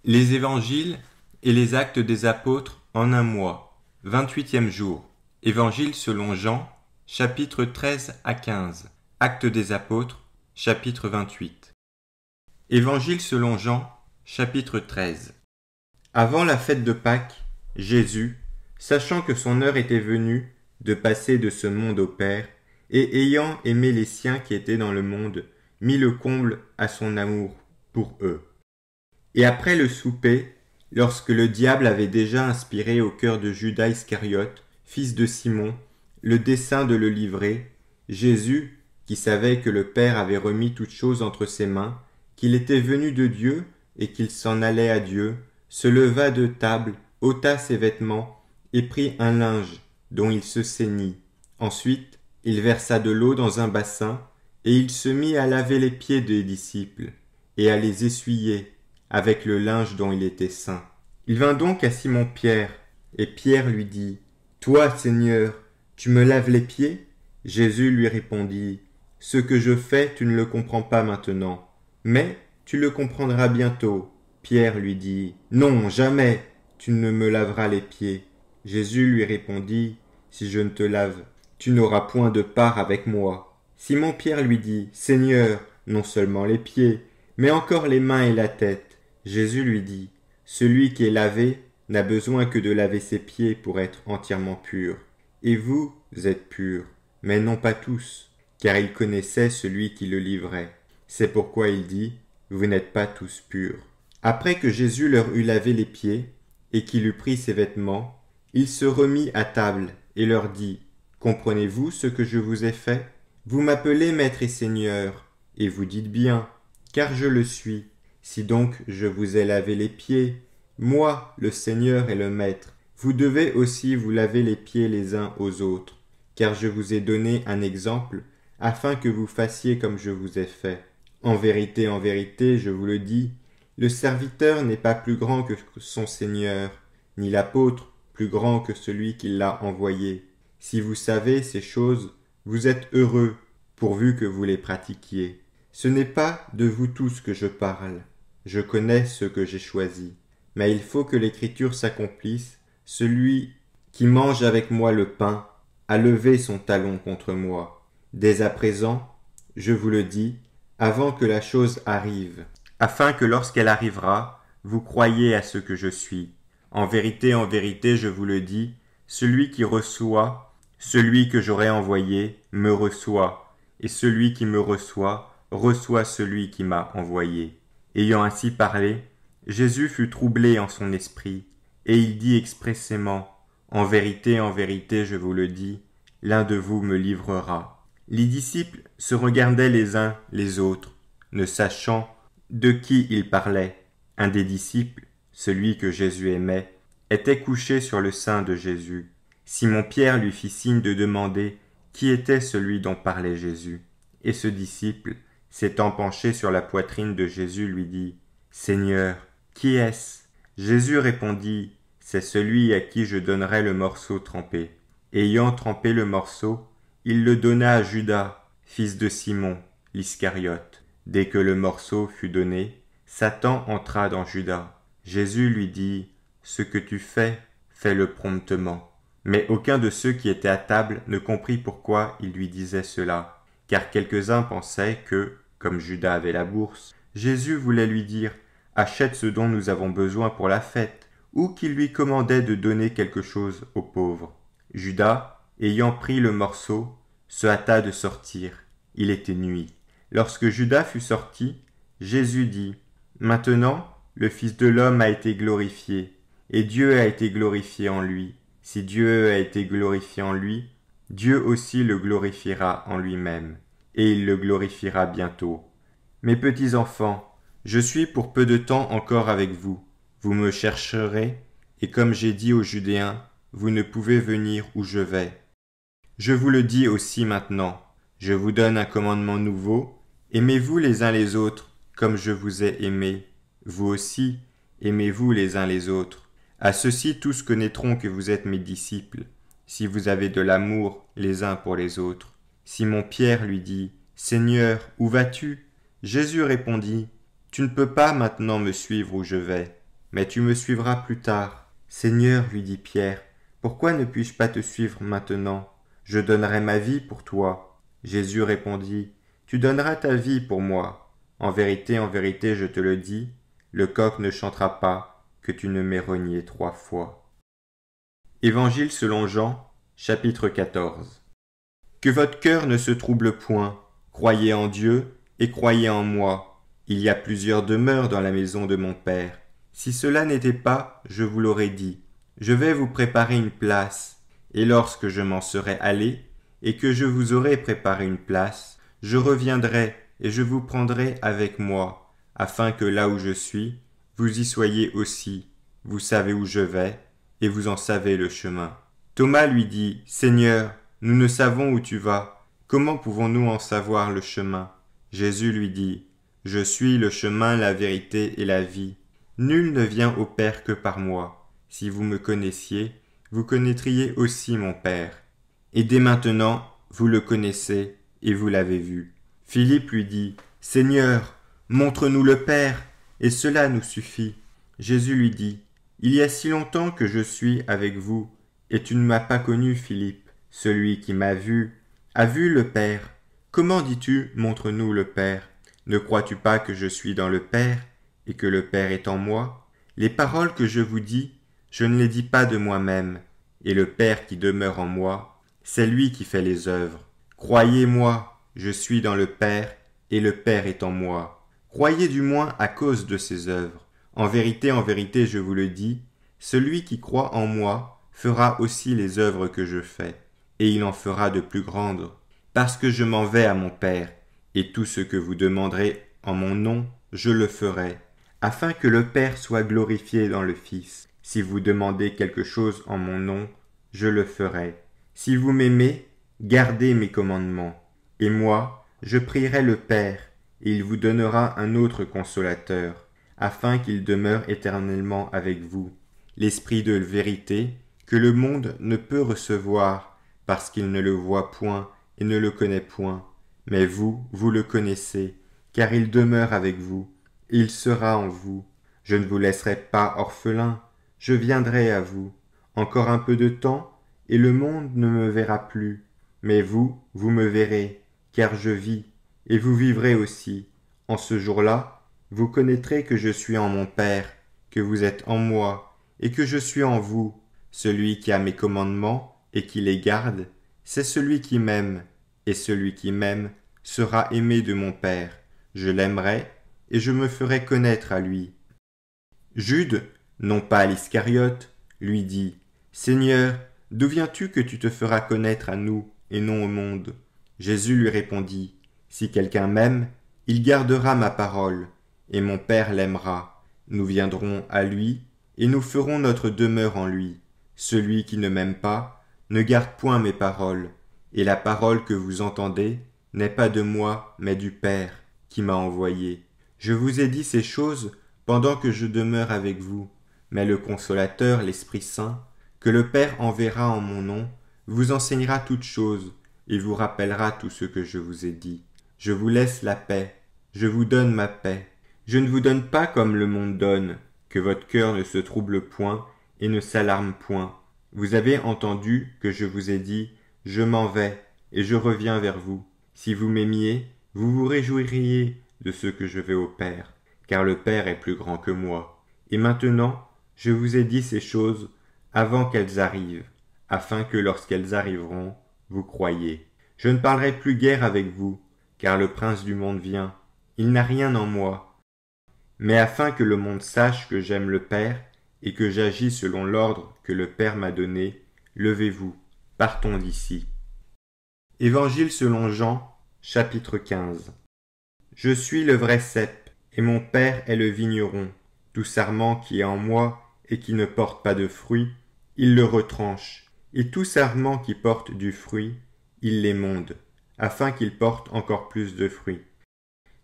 Les évangiles et les actes des apôtres en un mois. 28e jour. Évangile selon Jean, chapitre 13 à 15. Actes des apôtres, chapitre 28. Évangile selon Jean, chapitre 13. Avant la fête de Pâques, Jésus, sachant que son heure était venue de passer de ce monde au Père, et ayant aimé les siens qui étaient dans le monde, mit le comble à son amour pour eux. Et après le souper, lorsque le diable avait déjà inspiré au cœur de Judas Iscariote, fils de Simon, le dessein de le livrer, Jésus, qui savait que le Père avait remis toutes choses entre ses mains, qu'il était venu de Dieu et qu'il s'en allait à Dieu, se leva de table, ôta ses vêtements et prit un linge dont il se ceignit. Ensuite, il versa de l'eau dans un bassin et il se mit à laver les pieds des disciples et à les essuyer avec le linge dont il était ceint. Il vint donc à Simon-Pierre, et Pierre lui dit, « Toi, Seigneur, tu me laves les pieds ?» Jésus lui répondit, « Ce que je fais, tu ne le comprends pas maintenant, mais tu le comprendras bientôt. » Pierre lui dit, « Non, jamais, tu ne me laveras les pieds. » Jésus lui répondit, « Si je ne te lave, tu n'auras point de part avec moi. » Simon-Pierre lui dit, « Seigneur, non seulement les pieds, mais encore les mains et la tête. » Jésus lui dit, « Celui qui est lavé n'a besoin que de laver ses pieds pour être entièrement pur. Et vous êtes purs, mais non pas tous, car il connaissait celui qui le livrait. C'est pourquoi il dit, « Vous n'êtes pas tous purs. » Après que Jésus leur eut lavé les pieds, et qu'il eut pris ses vêtements, il se remit à table et leur dit, « Comprenez-vous ce que je vous ai fait? Vous m'appelez Maître et Seigneur, et vous dites bien, car je le suis. Si donc je vous ai lavé les pieds, moi, le Seigneur et le Maître, vous devez aussi vous laver les pieds les uns aux autres, car je vous ai donné un exemple, afin que vous fassiez comme je vous ai fait. En vérité, je vous le dis, le serviteur n'est pas plus grand que son Seigneur, ni l'apôtre plus grand que celui qui l'a envoyé. Si vous savez ces choses, vous êtes heureux, pourvu que vous les pratiquiez. Ce n'est pas de vous tous que je parle. Je connais ceux que j'ai choisis, mais il faut que l'écriture s'accomplisse. Celui qui mange avec moi le pain a levé son talon contre moi. Dès à présent, je vous le dis, avant que la chose arrive, afin que lorsqu'elle arrivera, vous croyiez à ce que je suis. En vérité, je vous le dis, celui qui reçoit, celui que j'aurai envoyé, me reçoit, et celui qui me reçoit celui qui m'a envoyé. » Ayant ainsi parlé, Jésus fut troublé en son esprit, et il dit expressément, « En vérité, je vous le dis, l'un de vous me livrera. » Les disciples se regardaient les uns les autres, ne sachant de qui il parlait. Un des disciples, celui que Jésus aimait, était couché sur le sein de Jésus. Simon-Pierre lui fit signe de demander qui était celui dont parlait Jésus. Et ce disciple, s'étant penché sur la poitrine de Jésus, lui dit, « Seigneur, qui est-ce » Jésus répondit, « C'est celui à qui je donnerai le morceau trempé. » Ayant trempé le morceau, il le donna à Judas, fils de Simon, l'Iscariote. Dès que le morceau fut donné, Satan entra dans Judas. Jésus lui dit, « Ce que tu fais, fais-le promptement. » Mais aucun de ceux qui étaient à table ne comprit pourquoi il lui disait cela, car quelques-uns pensaient que, comme Judas avait la bourse, Jésus voulait lui dire « Achète ce dont nous avons besoin pour la fête », ou qu'il lui commandait de donner quelque chose aux pauvres. Judas, ayant pris le morceau, se hâta de sortir. Il était nuit. Lorsque Judas fut sorti, Jésus dit « Maintenant, le Fils de l'homme a été glorifié, et Dieu a été glorifié en lui. Si Dieu a été glorifié en lui, Dieu aussi le glorifiera en lui-même, et il le glorifiera bientôt. Mes petits enfants, je suis pour peu de temps encore avec vous. Vous me chercherez, et comme j'ai dit aux Judéens, vous ne pouvez venir où je vais. Je vous le dis aussi maintenant, je vous donne un commandement nouveau, aimez-vous les uns les autres, comme je vous ai aimés. Vous aussi, aimez-vous les uns les autres. À ceci tous connaîtront que vous êtes mes disciples, si vous avez de l'amour les uns pour les autres. Simon-Pierre lui dit, « Seigneur, où vas-tu » Jésus répondit, « Tu ne peux pas maintenant me suivre où je vais, mais tu me suivras plus tard. Seigneur, lui dit Pierre, pourquoi ne puis-je pas te suivre maintenant? Je donnerai ma vie pour toi. Jésus répondit, tu donneras ta vie pour moi. En vérité, je te le dis, le coq ne chantera pas que tu ne m'aies renié 3 fois. Évangile selon Jean, chapitre 14. Que votre cœur ne se trouble point, croyez en Dieu et croyez en moi. Il y a plusieurs demeures dans la maison de mon Père. Si cela n'était pas, je vous l'aurais dit. Je vais vous préparer une place, et lorsque je m'en serai allé, et que je vous aurai préparé une place, je reviendrai et je vous prendrai avec moi, afin que là où je suis, vous y soyez aussi. Vous savez où je vais, et vous en savez le chemin. Thomas lui dit, Seigneur, nous ne savons où tu vas. Comment pouvons-nous en savoir le chemin? Jésus lui dit, je suis le chemin, la vérité et la vie. Nul ne vient au Père que par moi. Si vous me connaissiez, vous connaîtriez aussi mon Père. Et dès maintenant, vous le connaissez et vous l'avez vu. Philippe lui dit, Seigneur, montre-nous le Père, et cela nous suffit. Jésus lui dit, il y a si longtemps que je suis avec vous, et tu ne m'as pas connu, Philippe. Celui qui m'a vu a vu le Père. Comment dis-tu, montre-nous le Père? Ne crois-tu pas que je suis dans le Père, et que le Père est en moi? Les paroles que je vous dis, je ne les dis pas de moi-même, et le Père qui demeure en moi, c'est lui qui fait les œuvres. Croyez-moi, je suis dans le Père, et le Père est en moi. Croyez du moins à cause de ses œuvres. En vérité, je vous le dis, celui qui croit en moi fera aussi les œuvres que je fais, et il en fera de plus grandes, parce que je m'en vais à mon Père, et tout ce que vous demanderez en mon nom, je le ferai, afin que le Père soit glorifié dans le Fils. Si vous demandez quelque chose en mon nom, je le ferai. Si vous m'aimez, gardez mes commandements. Et moi, je prierai le Père, et il vous donnera un autre consolateur, afin qu'il demeure éternellement avec vous, l'Esprit de vérité, que le monde ne peut recevoir, parce qu'il ne le voit point et ne le connaît point. Mais vous, vous le connaissez, car il demeure avec vous, et il sera en vous. Je ne vous laisserai pas orphelin, je viendrai à vous. Encore un peu de temps, et le monde ne me verra plus. Mais vous, vous me verrez, car je vis, et vous vivrez aussi. En ce jour-là, vous connaîtrez que je suis en mon Père, que vous êtes en moi, et que je suis en vous. Celui qui a mes commandements et qui les garde, c'est celui qui m'aime, et celui qui m'aime sera aimé de mon Père. Je l'aimerai, et je me ferai connaître à lui. Jude, non pas l'Iscariote, lui dit, Seigneur, d'où viens-tu que tu te feras connaître à nous, et non au monde? Jésus lui répondit, si quelqu'un m'aime, il gardera ma parole, et mon Père l'aimera. Nous viendrons à lui, et nous ferons notre demeure en lui. Celui qui ne m'aime pas ne garde point mes paroles, et la parole que vous entendez n'est pas de moi, mais du Père qui m'a envoyé. Je vous ai dit ces choses pendant que je demeure avec vous, mais le Consolateur, l'Esprit Saint, que le Père enverra en mon nom, vous enseignera toutes choses, et vous rappellera tout ce que je vous ai dit. Je vous laisse la paix, je vous donne ma paix. Je ne vous donne pas comme le monde donne, que votre cœur ne se trouble point et ne s'alarme point. Vous avez entendu que je vous ai dit, je m'en vais, et je reviens vers vous. Si vous m'aimiez, vous vous réjouiriez de ce que je vais au Père, car le Père est plus grand que moi. Et maintenant, je vous ai dit ces choses avant qu'elles arrivent, afin que lorsqu'elles arriveront, vous croyiez. Je ne parlerai plus guère avec vous, car le prince du monde vient. Il n'a rien en moi. Mais afin que le monde sache que j'aime le Père et que j'agis selon l'ordre que le Père m'a donné, levez-vous, partons d'ici. Évangile selon Jean, chapitre 15. Je suis le vrai cep, et mon Père est le vigneron. Tout sarment qui est en moi et qui ne porte pas de fruit, il le retranche, et tout sarment qui porte du fruit, il l'émonde, afin qu'il porte encore plus de fruits.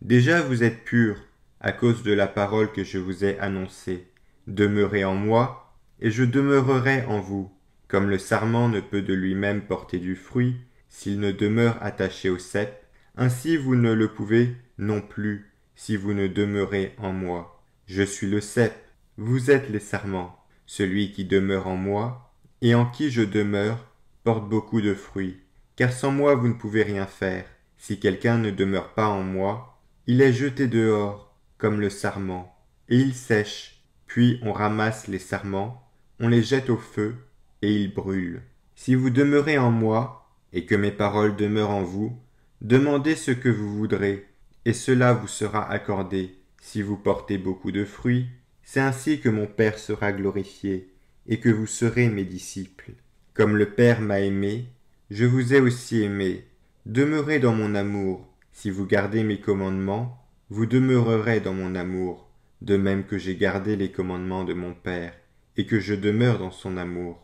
Déjà vous êtes purs, à cause de la parole que je vous ai annoncée. Demeurez en moi, et je demeurerai en vous. Comme le sarment ne peut de lui-même porter du fruit, s'il ne demeure attaché au cep, ainsi vous ne le pouvez non plus, si vous ne demeurez en moi. Je suis le cep, Vous êtes les sarments. Celui qui demeure en moi, et en qui je demeure, porte beaucoup de fruits. Car sans moi vous ne pouvez rien faire. Si quelqu'un ne demeure pas en moi, il est jeté dehors, comme le sarment, et il sèche. Puis on ramasse les sarments, on les jette au feu, et ils brûlent. Si vous demeurez en moi, et que mes paroles demeurent en vous, demandez ce que vous voudrez, et cela vous sera accordé. Si vous portez beaucoup de fruits, c'est ainsi que mon Père sera glorifié, et que vous serez mes disciples. Comme le Père m'a aimé, je vous ai aussi aimé. Demeurez dans mon amour. Si vous gardez mes commandements, vous demeurerez dans mon amour, de même que j'ai gardé les commandements de mon Père, et que je demeure dans son amour.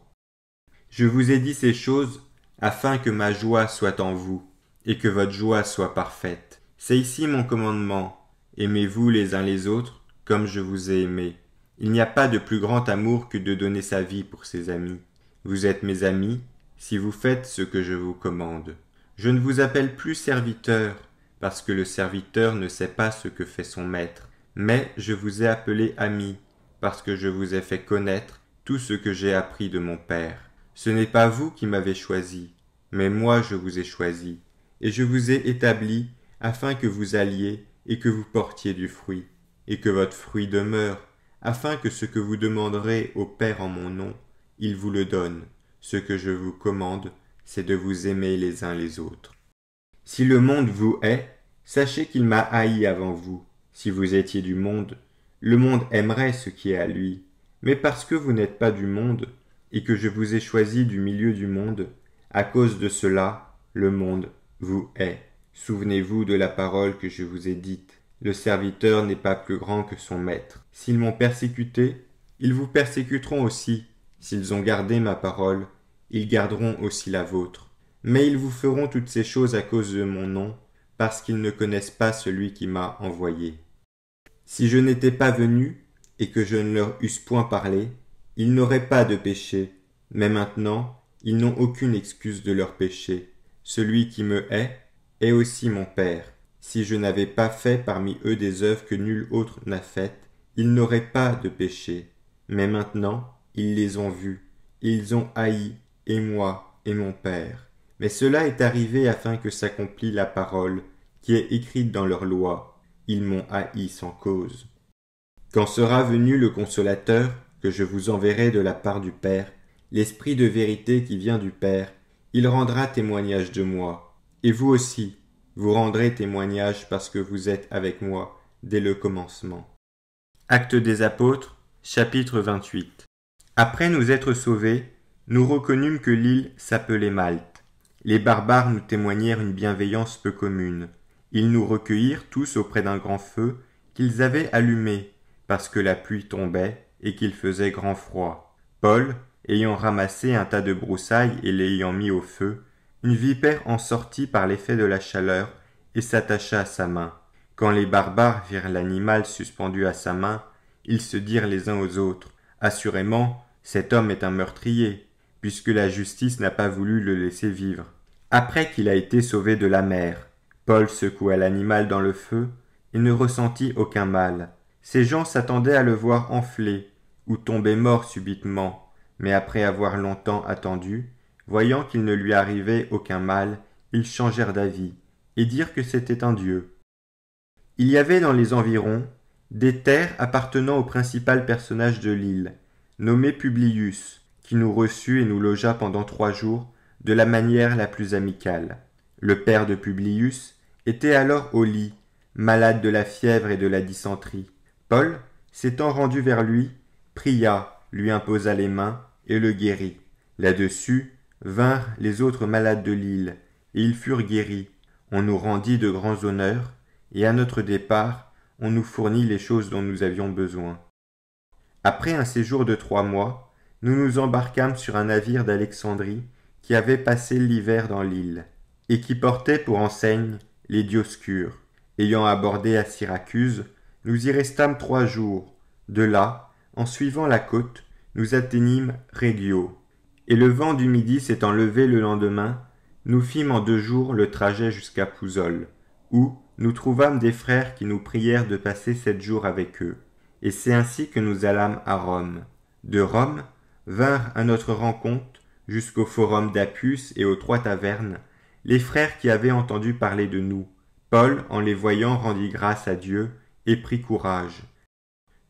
Je vous ai dit ces choses afin que ma joie soit en vous, et que votre joie soit parfaite. C'est ici mon commandement. Aimez-vous les uns les autres, comme je vous ai aimé. Il n'y a pas de plus grand amour que de donner sa vie pour ses amis. Vous êtes mes amis, si vous faites ce que je vous commande. Je ne vous appelle plus serviteur, parce que le serviteur ne sait pas ce que fait son maître, mais je vous ai appelé ami, parce que je vous ai fait connaître tout ce que j'ai appris de mon Père. Ce n'est pas vous qui m'avez choisi, mais moi je vous ai choisi, et je vous ai établi afin que vous alliez et que vous portiez du fruit, et que votre fruit demeure, afin que ce que vous demanderez au Père en mon nom, il vous le donne. Ce que je vous commande, c'est de vous aimer les uns les autres. Si le monde vous hait, sachez qu'il m'a haï avant vous. Si vous étiez du monde, le monde aimerait ce qui est à lui. Mais parce que vous n'êtes pas du monde, et que je vous ai choisi du milieu du monde, à cause de cela, le monde vous hait. Souvenez-vous de la parole que je vous ai dite. Le serviteur n'est pas plus grand que son maître. S'ils m'ont persécuté, ils vous persécuteront aussi. S'ils ont gardé ma parole, ils garderont aussi la vôtre. Mais ils vous feront toutes ces choses à cause de mon nom, parce qu'ils ne connaissent pas celui qui m'a envoyé. Si je n'étais pas venu, et que je ne leur eusse point parlé, ils n'auraient pas de péché, mais maintenant, ils n'ont aucune excuse de leur péché. Celui qui me hait est aussi mon Père. Si je n'avais pas fait parmi eux des œuvres que nul autre n'a faites, ils n'auraient pas de péché. Mais maintenant, ils les ont vues, ils ont haï, et moi, et mon Père. Mais cela est arrivé afin que s'accomplît la parole, qui est écrite dans leur loi. Ils m'ont haï sans cause. Quand sera venu le Consolateur, que je vous enverrai de la part du Père, l'Esprit de vérité qui vient du Père, il rendra témoignage de moi. Et vous aussi, vous rendrez témoignage parce que vous êtes avec moi dès le commencement. Actes des Apôtres, chapitre 28. Après nous être sauvés, nous reconnûmes que l'île s'appelait Malte. Les barbares nous témoignèrent une bienveillance peu commune. Ils nous recueillirent tous auprès d'un grand feu qu'ils avaient allumé, parce que la pluie tombait et qu'il faisait grand froid. Paul, ayant ramassé un tas de broussailles et l'ayant mis au feu, une vipère en sortit par l'effet de la chaleur et s'attacha à sa main. Quand les barbares virent l'animal suspendu à sa main, ils se dirent les uns aux autres, « Assurément, cet homme est un meurtrier, puisque la justice n'a pas voulu le laisser vivre. » Après qu'il a été sauvé de la mer, Paul secoua l'animal dans le feu et ne ressentit aucun mal. Ces gens s'attendaient à le voir enfler ou tomber mort subitement, mais après avoir longtemps attendu, voyant qu'il ne lui arrivait aucun mal, ils changèrent d'avis et dirent que c'était un dieu. Il y avait dans les environs des terres appartenant au principal personnage de l'île, nommé Publius, qui nous reçut et nous logea pendant 3 jours de la manière la plus amicale. Le père de Publius était alors au lit, malade de la fièvre et de la dysenterie. Paul, s'étant rendu vers lui, pria, lui imposa les mains et le guérit. Là-dessus vinrent les autres malades de l'île, et ils furent guéris. On nous rendit de grands honneurs, et à notre départ, on nous fournit les choses dont nous avions besoin. Après un séjour de 3 mois, nous nous embarquâmes sur un navire d'Alexandrie qui avait passé l'hiver dans l'île, et qui portait pour enseigne les Dioscures. Ayant abordé à Syracuse, nous y restâmes 3 jours. De là, en suivant la côte, nous atteignîmes Régio. Et le vent du midi s'étant levé le lendemain, nous fîmes en 2 jours le trajet jusqu'à Pouzole, où nous trouvâmes des frères qui nous prièrent de passer 7 jours avec eux. et c'est ainsi que nous allâmes à Rome. De Rome vinrent à notre rencontre, jusqu'au forum d'Appius et aux 3 tavernes, les frères qui avaient entendu parler de nous. Paul, en les voyant, rendit grâce à Dieu et prit courage.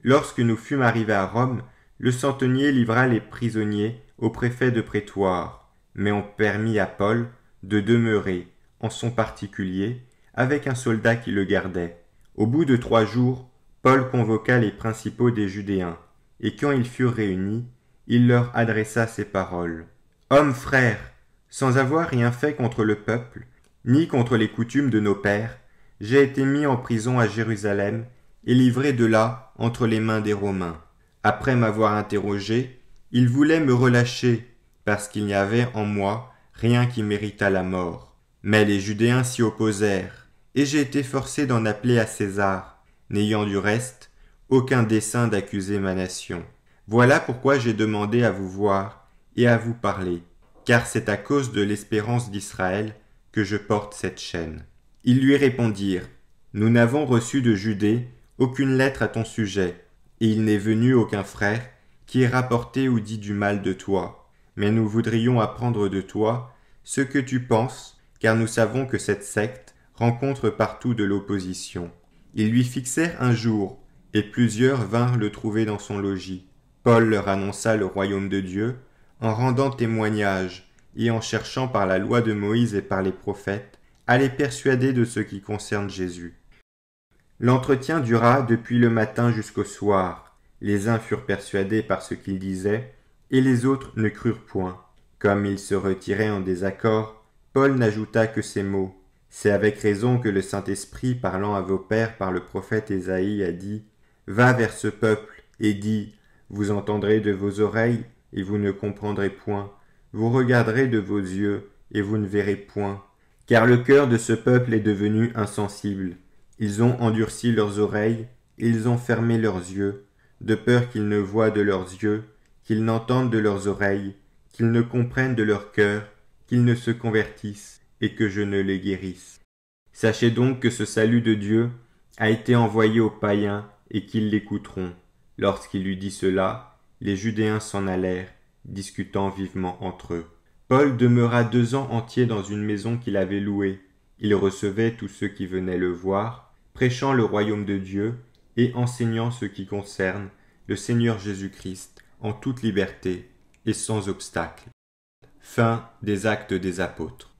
Lorsque nous fûmes arrivés à Rome, le centenier livra les prisonniers au préfet de prétoire, mais on permit à Paul de demeurer, en son particulier, avec un soldat qui le gardait. Au bout de 3 jours, Paul convoqua les principaux des Judéens, et quand ils furent réunis, il leur adressa ces paroles. « Hommes frères, sans avoir rien fait contre le peuple, ni contre les coutumes de nos pères, j'ai été mis en prison à Jérusalem et livré de là entre les mains des Romains. Après m'avoir interrogé, ils voulaient me relâcher, parce qu'il n'y avait en moi rien qui méritât la mort. Mais les Judéens s'y opposèrent, et j'ai été forcé d'en appeler à César, n'ayant du reste aucun dessein d'accuser ma nation. Voilà pourquoi j'ai demandé à vous voir et à vous parler, car c'est à cause de l'espérance d'Israël que je porte cette chaîne. » Ils lui répondirent, « Nous n'avons reçu de Judée aucune lettre à ton sujet, et il n'est venu aucun frère qui ait rapporté ou dit du mal de toi. Mais nous voudrions apprendre de toi ce que tu penses, car nous savons que cette secte rencontre partout de l'opposition. » Ils lui fixèrent un jour, et plusieurs vinrent le trouver dans son logis. Paul leur annonça le royaume de Dieu, en rendant témoignage et en cherchant par la loi de Moïse et par les prophètes à les persuader de ce qui concerne Jésus. L'entretien dura depuis le matin jusqu'au soir. Les uns furent persuadés par ce qu'il disait, et les autres ne crurent point. Comme ils se retiraient en désaccord, Paul n'ajouta que ces mots. « C'est avec raison que le Saint-Esprit, parlant à vos pères par le prophète Ésaïe, a dit « Va vers ce peuple et dis, vous entendrez de vos oreilles et vous ne comprendrez point, vous regarderez de vos yeux et vous ne verrez point. Car le cœur de ce peuple est devenu insensible. Ils ont endurci leurs oreilles, ils ont fermé leurs yeux, de peur qu'ils ne voient de leurs yeux, qu'ils n'entendent de leurs oreilles, qu'ils ne comprennent de leur cœur, qu'ils ne se convertissent, et que je ne les guérisse. Sachez donc que ce salut de Dieu a été envoyé aux païens et qu'ils l'écouteront. » Lorsqu'il eut dit cela, les Judéens s'en allèrent, discutant vivement entre eux. Paul demeura 2 ans entiers dans une maison qu'il avait louée. Il recevait tous ceux qui venaient le voir, prêchant le royaume de Dieu et enseignant ce qui concerne le Seigneur Jésus-Christ en toute liberté et sans obstacle. Fin des Actes des Apôtres.